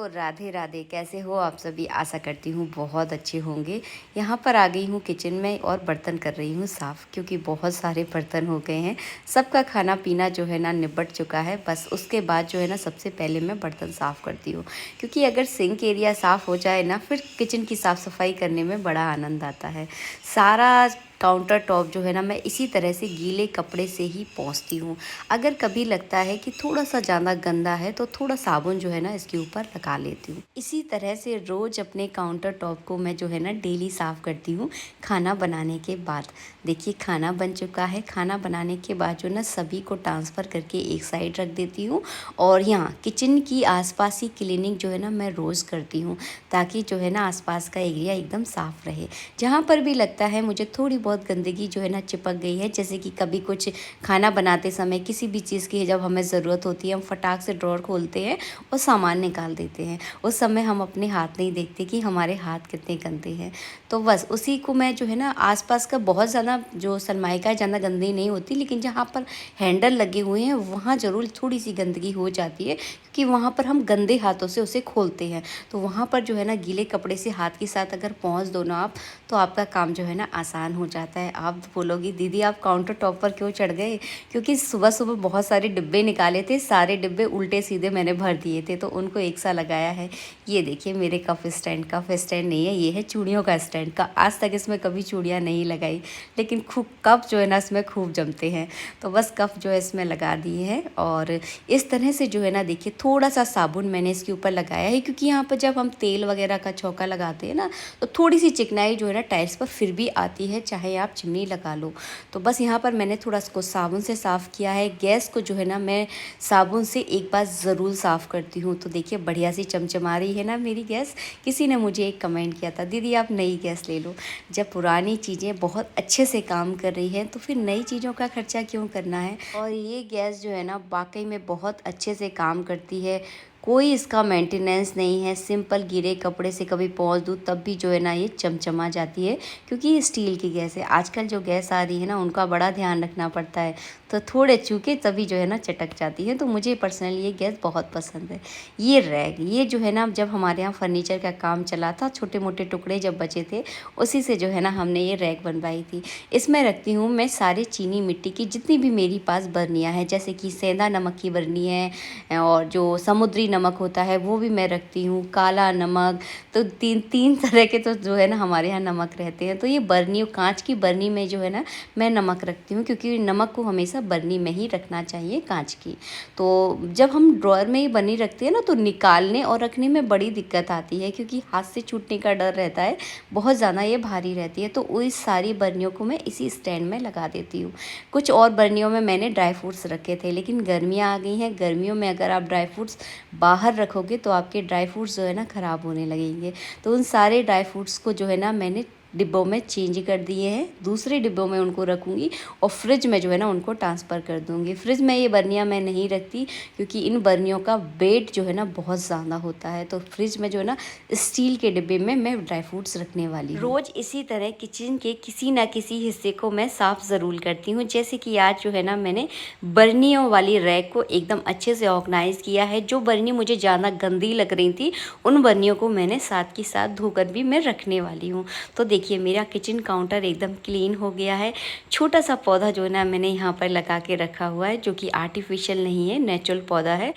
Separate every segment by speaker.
Speaker 1: राधे राधे। कैसे हो आप सभी? आशा करती हूँ बहुत अच्छे होंगे। यहाँ पर आ गई हूँ किचन में और बर्तन कर रही हूँ साफ़, क्योंकि बहुत सारे बर्तन हो गए हैं। सबका खाना पीना जो है ना निपट चुका है। बस उसके बाद जो है ना सबसे पहले मैं बर्तन साफ़ करती हूँ, क्योंकि अगर सिंक एरिया साफ़ हो जाए ना, फिर किचन की साफ़ सफाई करने में बड़ा आनंद आता है। सारा काउंटर टॉप जो है ना मैं इसी तरह से गीले कपड़े से ही पोंछती हूँ। अगर कभी लगता है कि थोड़ा सा ज़्यादा गंदा है तो थोड़ा साबुन जो है ना इसके ऊपर लगा लेती हूँ। इसी तरह से रोज़ अपने काउंटर टॉप को मैं जो है ना डेली साफ़ करती हूँ खाना बनाने के बाद। देखिए खाना बन चुका है। खाना बनाने के बाद जो ना सभी को ट्रांसफ़र करके एक साइड रख देती हूँ, और यहाँ किचन की आसपास ही क्लीनिंग जो है ना मैं रोज़ करती हूँ, ताकि जो है ना आसपास का एरिया एकदम साफ़ रहे। जहाँ पर भी लगता है मुझे थोड़ी बहुत गंदगी जो है ना चिपक गई है, जैसे कि कभी कुछ खाना बनाते समय किसी भी चीज़ की जब हमें ज़रूरत होती है, हम फटाक से ड्रॉर खोलते हैं और सामान निकाल देते हैं। उस समय हम अपने हाथ नहीं देखते कि हमारे हाथ कितने गंदे हैं। तो बस उसी को मैं जो है ना आसपास का बहुत ज़्यादा जो सनमाइका है ज़्यादा गंदी नहीं होती, लेकिन जहाँ पर हैंडल लगे हुए हैं वहाँ ज़रूर थोड़ी सी गंदगी हो जाती है, क्योंकि वहाँ पर हम गंदे हाथों से उसे खोलते हैं। तो वहाँ पर जो है ना गीले कपड़े से हाथ के साथ अगर पहुँच दो ना आप, तो आपका काम जो है ना आसान हो जाता है। आप बोलोगी दीदी आप काउंटर टॉप पर क्यों चढ़ गए? क्योंकि सुबह सुबह बहुत सारे डिब्बे निकाले थे, सारे डिब्बे उल्टे सीधे मैंने भर दिए थे, तो उनको एक सा लगाया है। ये देखिए मेरे कप स्टैंड नहीं है, ये है चूड़ियों का स्टैंड का। आज तक इसमें कभी चूड़ियाँ नहीं लगाई, लेकिन खूब कप जो है ना इसमें खूब जमते हैं, तो बस कप जो है इसमें लगा दिए हैं। और इस तरह से जो है ना देखिए थोड़ा सा साबुन मैंने इसके ऊपर लगाया है, क्योंकि यहाँ पर जब हम तेल वगैरह का छौंका लगाते हैं ना, तो थोड़ी सी चिकनाई जो है ना टाइल्स पर फिर भी आती है, चाहे आप चिमनी लगा लो। तो बस यहाँ पर मैंने थोड़ा इसको साबुन से साफ़ किया है। गैस को जो है ना मैं साबुन से एक बार ज़रूर साफ़ करती हूँ। तो देखिए बढ़िया सी चमचमा रही है ना मेरी गैस। किसी ने मुझे एक कमेंट किया था, दीदी आप नई गैस ले लो। जब पुरानी चीज़ें बहुत अच्छे से काम कर रही हैं तो फिर नई चीज़ों का खर्चा क्यों करना है। और ये गैस जो है ना वाकई में बहुत अच्छे से काम करती है। कोई इसका मेंटेनेंस नहीं है। सिंपल गीले कपड़े से कभी पोंछ दूँ तब भी जो है ना ये चमचमा जाती है, क्योंकि ये स्टील की गैस है। आजकल जो गैस आ रही है ना उनका बड़ा ध्यान रखना पड़ता है, तो थोड़े चूके तभी जो है ना चटक जाती है। तो मुझे पर्सनली ये गैस बहुत पसंद है। ये रैक ये जो है ना जब हमारे यहाँ फर्नीचर का काम चला था, छोटे मोटे टुकड़े जब बचे थे, उसी से जो है ना हमने ये रैक बनवाई थी। इसमें रखती हूँ मैं सारी चीनी मिट्टी की जितनी भी मेरी पास बर्नियाँ हैं, जैसे कि सेंधा नमक की बर्नी है, और जो समुद्री नमक होता है वो भी मैं रखती हूँ, काला नमक। तो तीन तीन तरह के तो जो है ना हमारे यहाँ नमक रहते हैं। तो ये बर्नियों कांच की बर्नी में जो है ना मैं नमक रखती हूँ, क्योंकि नमक को हमेशा बर्नी में ही रखना चाहिए कांच की। तो जब हम ड्रॉअर में ये बर्नी रखते हैं ना, तो निकालने और रखने में बड़ी दिक्कत आती है, क्योंकि हाथ से छूटने का डर रहता है, बहुत ज़्यादा ये भारी रहती है। तो उस सारी बर्नियों को मैं इसी स्टैंड में लगा देती हूँ। कुछ और बर्नियों में मैंने ड्राई फ्रूट्स रखे थे, लेकिन गर्मियाँ आ गई हैं। गर्मियों में अगर आप ड्राई फ्रूट्स बाहर रखोगे तो आपके ड्राई फ्रूट्स जो है ना ख़राब होने लगेंगे। तो उन सारे ड्राई फ्रूट्स को जो है ना मैंने डिब्बों में चेंज कर दिए हैं। दूसरे डिब्बों में उनको रखूँगी और फ्रिज में जो है ना उनको ट्रांसफ़र कर दूँगी। फ्रिज में ये बर्नियाँ मैं नहीं रखती, क्योंकि इन बर्नियों का वेट जो है ना बहुत ज़्यादा होता है। तो फ्रिज में जो है ना स्टील के डिब्बे में मैं ड्राई फ्रूट्स रखने वाली हूँ। रोज़ इसी तरह किचन के किसी ना किसी हिस्से को मैं साफ़ ज़रूर करती हूँ। जैसे कि आज जो है ना मैंने बर्नियों वाली रैक को एकदम अच्छे से ऑर्गेनाइज़ किया है। जो बर्नी मुझे ज़्यादा गंदी लग रही थी, उन बर्नियों को मैंने साथ के साथ धोकर भी मैं रखने वाली हूँ। तो देखिए मेरा किचन काउंटर एकदम क्लीन हो गया है। छोटा सा पौधा जो है ना मैंने यहाँ पर लगा के रखा हुआ है, जो कि आर्टिफिशियल नहीं है, नेचुरल पौधा है,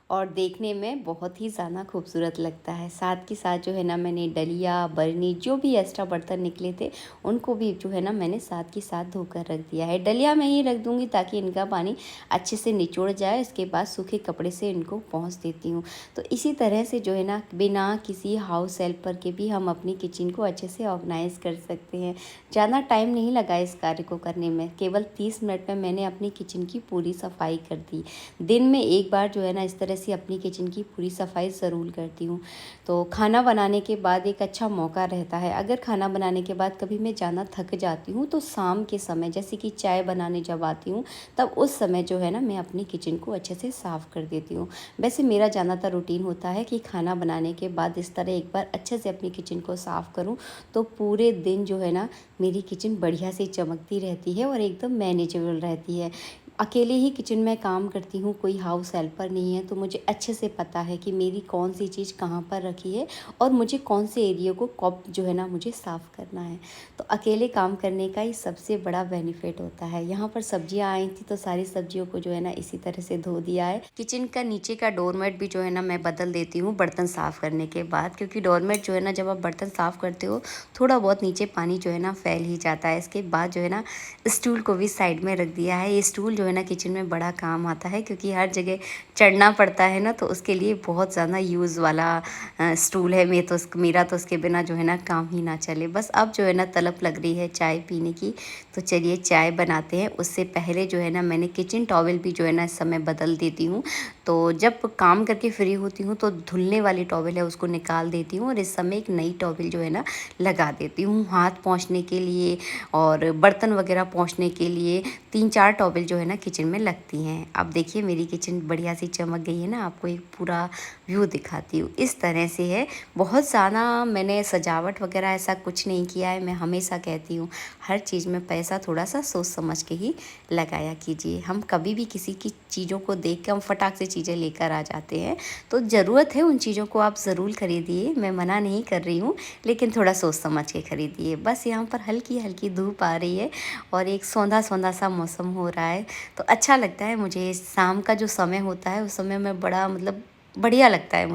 Speaker 1: और देखने में बहुत ही ज़्यादा खूबसूरत लगता है। साथ के साथ जो है ना मैंने डलिया बर्नी जो भी एक्स्ट्रा बर्तन निकले थे उनको भी जो है ना मैंने साथ के साथ धोकर रख दिया है। डलिया में ही रख दूँगी ताकि इनका पानी अच्छे से निचोड़ जाए। इसके बाद सूखे कपड़े से इनको पोंछ देती हूँ। तो इसी तरह से जो है ना बिना किसी हाउस हेल्पर के भी हम अपनी किचन को अच्छे से ऑर्गेनाइज़ कर सकते हैं। ज़्यादा टाइम नहीं लगा इस कार्य को करने में, केवल 30 मिनट में मैंने अपनी किचन की पूरी सफाई कर दी। दिन में एक बार जो है ना इस तरह से अपनी किचन की पूरी सफाई ज़रूर करती हूँ। तो खाना बनाने के बाद एक अच्छा मौका रहता है। अगर खाना बनाने के बाद कभी मैं ज़्यादा थक जाती हूँ, तो शाम के समय जैसे कि चाय बनाने जब आती हूँ, तब उस समय जो है ना मैं अपनी किचन को अच्छे से साफ़ कर देती हूँ। वैसे मेरा ज़्यादातर रूटीन होता है कि खाना बनाने के बाद इस तरह एक बार अच्छे से अपनी किचन को साफ़ करूँ, तो पूरे दिन जो है ना मेरी किचन बढ़िया से चमकती रहती है और एकदम मैनेजेबल रहती है। अकेले ही किचन में काम करती हूँ, कोई हाउस हेल्पर नहीं है, तो मुझे अच्छे से पता है कि मेरी कौन सी चीज़ कहाँ पर रखी है और मुझे कौन से एरिया को कब जो है ना मुझे साफ़ करना है। तो अकेले काम करने का ही सबसे बड़ा बेनिफिट होता है। यहाँ पर सब्जियाँ आई थी तो सारी सब्जियों को जो है ना इसी तरह से धो दिया है। किचन का नीचे का डोरमेट भी जो है ना मैं बदल देती हूँ बर्तन साफ़ करने के बाद, क्योंकि डोरमेट जो है ना जब आप बर्तन साफ़ करते हो थोड़ा बहुत नीचे पानी जो है ना फैल ही जाता है। इसके बाद जो है ना स्टूल को भी साइड में रख दिया है। ये स्टूल जो है ना किचन में बड़ा काम आता है, क्योंकि हर जगह चढ़ना पड़ता है ना, तो उसके लिए बहुत ज़्यादा यूज़ वाला स्टूल है। मेरा तो उसके बिना जो है ना काम ही ना चले। बस अब जो है ना तलब लग रही है चाय पीने की, तो चलिए चाय बनाते हैं। उससे पहले जो है ना मैंने किचन टॉवल भी जो है ना इस समय बदल देती हूँ। तो जब काम करके फ्री होती हूँ तो धुलने वाली टॉवल है उसको निकाल देती हूँ और इस समय एक नई टॉवल जो है ना लगा देती हूँ हाथ पोंछने के लिए और बर्तन वगैरह पोंछने के लिए। 3-4 टॉवल जो है ना किचन में लगती हैं। अब देखिए मेरी किचन बढ़िया सी चमक गई है ना, आपको एक पूरा व्यू दिखाती हूँ। इस तरह से है, बहुत ज़्यादा मैंने सजावट वगैरह ऐसा कुछ नहीं किया है। मैं हमेशा कहती हूँ हर चीज़ में पैसा थोड़ा सा सोच समझ के ही लगाया कीजिए। हम कभी भी किसी की चीज़ों को देख के हम फटाक से चीज़ें लेकर आ जाते हैं, तो ज़रूरत है उन चीज़ों को आप ज़रूर खरीदिए, मैं मना नहीं कर रही हूँ, लेकिन थोड़ा सोच समझ के खरीदिए। बस यहाँ पर हल्की हल्की धूप आ रही है और एक सौंधा सौंधा सा मौसम हो रहा है, तो अच्छा लगता है मुझे। शाम का जो समय होता है उस समय में बड़ा मतलब बढ़िया लगता है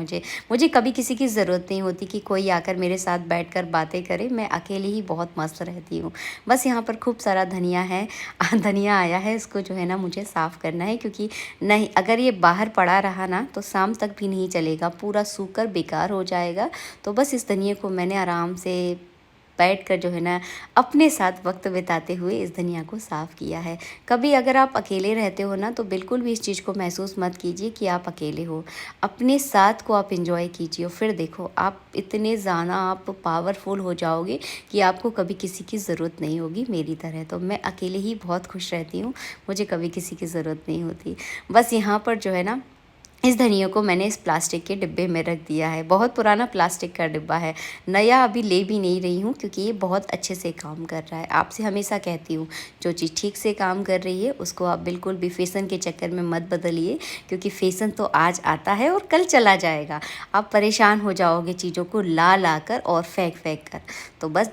Speaker 1: मुझे कभी किसी की ज़रूरत नहीं होती कि कोई आकर मेरे साथ बैठकर बातें करे। मैं अकेले ही बहुत मस्त रहती हूँ। बस यहाँ पर खूब सारा धनिया है धनिया आया है, इसको जो है ना मुझे साफ़ करना है, क्योंकि नहीं अगर ये बाहर पड़ा रहा ना तो शाम तक भी नहीं चलेगा, पूरा सूखकर बेकार हो जाएगा। तो बस इस धनिया को मैंने आराम से बैठकर जो है ना अपने साथ वक्त बिताते हुए इस धनिया को साफ़ किया है। कभी अगर आप अकेले रहते हो ना तो बिल्कुल भी इस चीज़ को महसूस मत कीजिए कि आप अकेले हो। अपने साथ को आप एंजॉय कीजिए और फिर देखो आप इतने ज़्यादा आप पावरफुल हो जाओगे कि आपको कभी किसी की ज़रूरत नहीं होगी मेरी तरह। तो मैं अकेले ही बहुत खुश रहती हूँ, मुझे कभी किसी की ज़रूरत नहीं होती। बस यहाँ पर जो है ना इस धनिया को मैंने इस प्लास्टिक के डिब्बे में रख दिया है। बहुत पुराना प्लास्टिक का डिब्बा है, नया अभी ले भी नहीं रही हूँ, क्योंकि ये बहुत अच्छे से काम कर रहा है। आपसे हमेशा कहती हूँ जो चीज़ ठीक से काम कर रही है उसको आप बिल्कुल भी फ़ैशन के चक्कर में मत बदलिए, क्योंकि फ़ैशन तो आज आता है और कल चला जाएगा। आप परेशान हो जाओगे चीज़ों को ला ला कर और फेंक फेंक कर। तो बस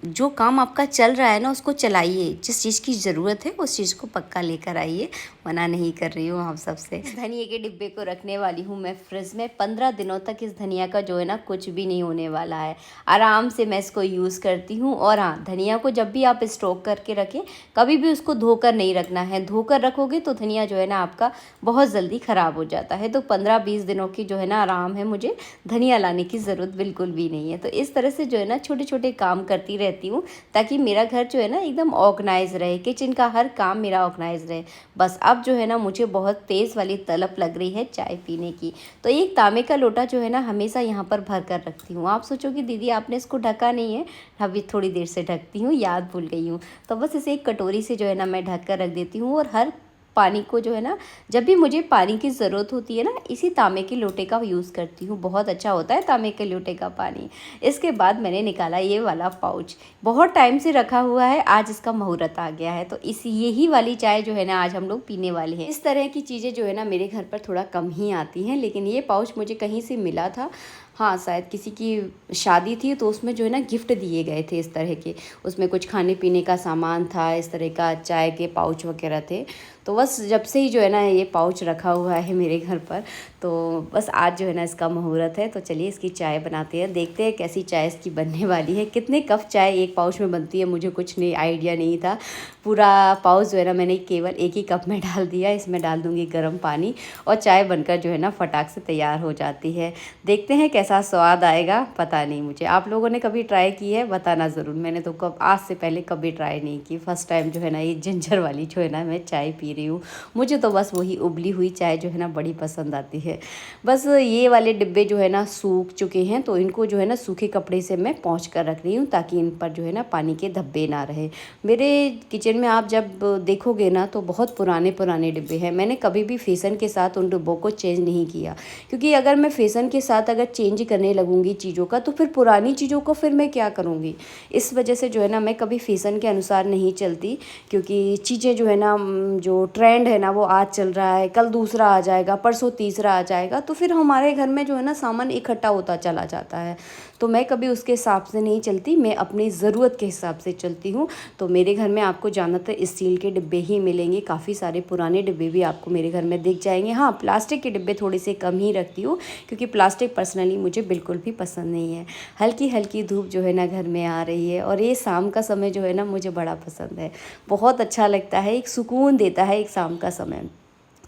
Speaker 1: जो काम आपका चल रहा है ना उसको चलाइए, जिस चीज़ की ज़रूरत है उस चीज़ को पक्का लेकर आइए। मना नहीं कर रही हूँ आप सबसे। इस धनिया के डिब्बे को रखने वाली हूँ मैं फ्रिज में। 15 दिनों तक इस धनिया का जो है ना कुछ भी नहीं होने वाला है। आराम से मैं इसको यूज़ करती हूँ। और हाँ, धनिया को जब भी आप स्टॉक करके रखें, कभी भी उसको धोकर नहीं रखना है। धोकर रखोगे तो धनिया जो है ना आपका बहुत जल्दी ख़राब हो जाता है। तो 15-20 दिनों की जो है ना आराम है, मुझे धनिया लाने की ज़रूरत बिल्कुल भी नहीं है। तो इस तरह से जो है ना छोटे छोटे काम करती रहती हूँ, ताकि मेरा घर जो है ना एकदम ऑर्गेनाइज रहे, किचन का हर काम मेरा ऑर्गेनाइज रहे। बस अब जो है ना मुझे बहुत तेज़ वाली तलब लग रही है चाय पीने की, तो एक तांबे का लोटा जो है ना हमेशा यहाँ पर भर कर रखती हूँ। आप सोचोगे दीदी आपने इसको ढका नहीं है, अभी थोड़ी देर से ढकती हूँ, याद भूल गई हूँ। तो बस इसे एक कटोरी से जो है ना मैं ढक कर रख देती हूँ और हर पानी को जो है ना जब भी मुझे पानी की ज़रूरत होती है ना इसी तांबे के लोटे का यूज़ करती हूँ। बहुत अच्छा होता है तांबे के लोटे का पानी। इसके बाद मैंने निकाला ये वाला पाउच, बहुत टाइम से रखा हुआ है, आज इसका मुहूर्त आ गया है, तो इस यही वाली चाय जो है ना आज हम लोग पीने वाले हैं। इस तरह की चीज़ें जो है ना मेरे घर पर थोड़ा कम ही आती हैं, लेकिन ये पाउच मुझे कहीं से मिला था। हाँ, शायद किसी की शादी थी तो उसमें जो है ना गिफ्ट दिए गए थे इस तरह के। उसमें कुछ खाने पीने का सामान था, इस तरह का चाय के पाउच वगैरह थे। तो बस जब से ही जो है ना ये पाउच रखा हुआ है मेरे घर पर, तो बस आज जो है ना इसका मुहूर्त है। तो चलिए इसकी चाय बनाते हैं, देखते हैं कैसी चाय इसकी बनने वाली है। कितने कप चाय एक पाउच में बनती है मुझे कुछ नहीं आइडिया नहीं था। पूरा पाउच जो है ना मैंने केवल एक ही कप में डाल दिया। इसमें डाल दूँगी गर्म पानी और चाय बनकर जो है ना फटाक से तैयार हो जाती है। देखते हैं कैसा स्वाद आएगा, पता नहीं मुझे। आप लोगों ने कभी ट्राई की है बताना ज़रूर। मैंने तो कब आज से पहले कभी ट्राई नहीं की, फर्स्ट टाइम जो है ना ये जिंजर वाली जो है ना मैं चाय पी रही हूँ। मुझे तो बस वही उबली हुई चाय जो है ना बड़ी पसंद आती है। बस ये वाले डिब्बे जो है ना सूख चुके हैं, तो इनको जो है ना सूखे कपड़े से मैं पोंछ कर रख रही हूँ, ताकि इन पर जो है ना पानी के धब्बे ना रहे। मेरे किचन में आप जब देखोगे ना तो बहुत पुराने पुराने डिब्बे हैं। मैंने कभी भी फ़ैशन के साथ उन डिब्बों को चेंज नहीं किया, क्योंकि अगर मैं फ़ैशन के साथ अगर चेंज चेंज करने लगूँगी चीज़ों का तो फिर पुरानी चीज़ों को फिर मैं क्या करूँगी। इस वजह से जो है ना मैं कभी फ़ैशन के अनुसार नहीं चलती, क्योंकि चीज़ें जो है ना जो ट्रेंड है ना वो आज चल रहा है, कल दूसरा आ जाएगा, परसों तीसरा आ जाएगा, तो फिर हमारे घर में जो है ना सामान इकट्ठा होता चला जाता है। तो मैं कभी उसके हिसाब से नहीं चलती, मैं अपनी ज़रूरत के हिसाब से चलती हूँ। तो मेरे घर में आपको ज़्यादातर स्टील के डिब्बे ही मिलेंगे, काफ़ी सारे पुराने डिब्बे भी आपको मेरे घर में दिख जाएंगे। हाँ, प्लास्टिक के डिब्बे थोड़े से कम ही रखती हूँ, क्योंकि प्लास्टिक पर्सनली मुझे बिल्कुल भी पसंद नहीं है। हल्की हल्की धूप जो है ना घर में आ रही है, और ये शाम का समय जो है ना मुझे बड़ा पसंद है, बहुत अच्छा लगता है, एक सुकून देता है एक शाम का समय।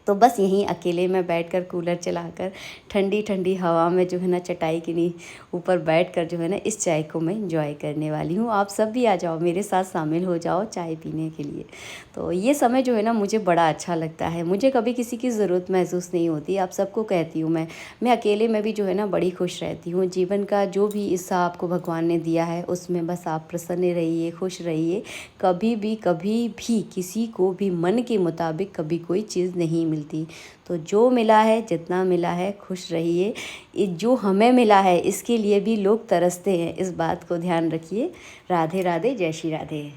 Speaker 1: तो बस यहीं अकेले में बैठकर कूलर चलाकर ठंडी ठंडी हवा में जो है ना चटाई के ऊपर बैठकर जो है ना इस चाय को मैं एंजॉय करने वाली हूँ। आप सब भी आ जाओ, मेरे साथ शामिल हो जाओ चाय पीने के लिए। तो ये समय जो है ना मुझे बड़ा अच्छा लगता है, मुझे कभी किसी की ज़रूरत महसूस नहीं होती। आप सबको कहती हूँ मैं अकेले में भी जो है ना बड़ी खुश रहती हूँ। जीवन का जो भी हिस्सा आपको भगवान ने दिया है उसमें बस आप प्रसन्न रहिए, खुश रहिए। कभी भी किसी को भी मन के मुताबिक कभी कोई चीज़ नहीं मिलती। तो जो मिला है, जितना मिला है, खुश रहिए। जो हमें मिला है इसके लिए भी लोग तरसते हैं, इस बात को ध्यान रखिए। राधे राधे, जय श्री राधे।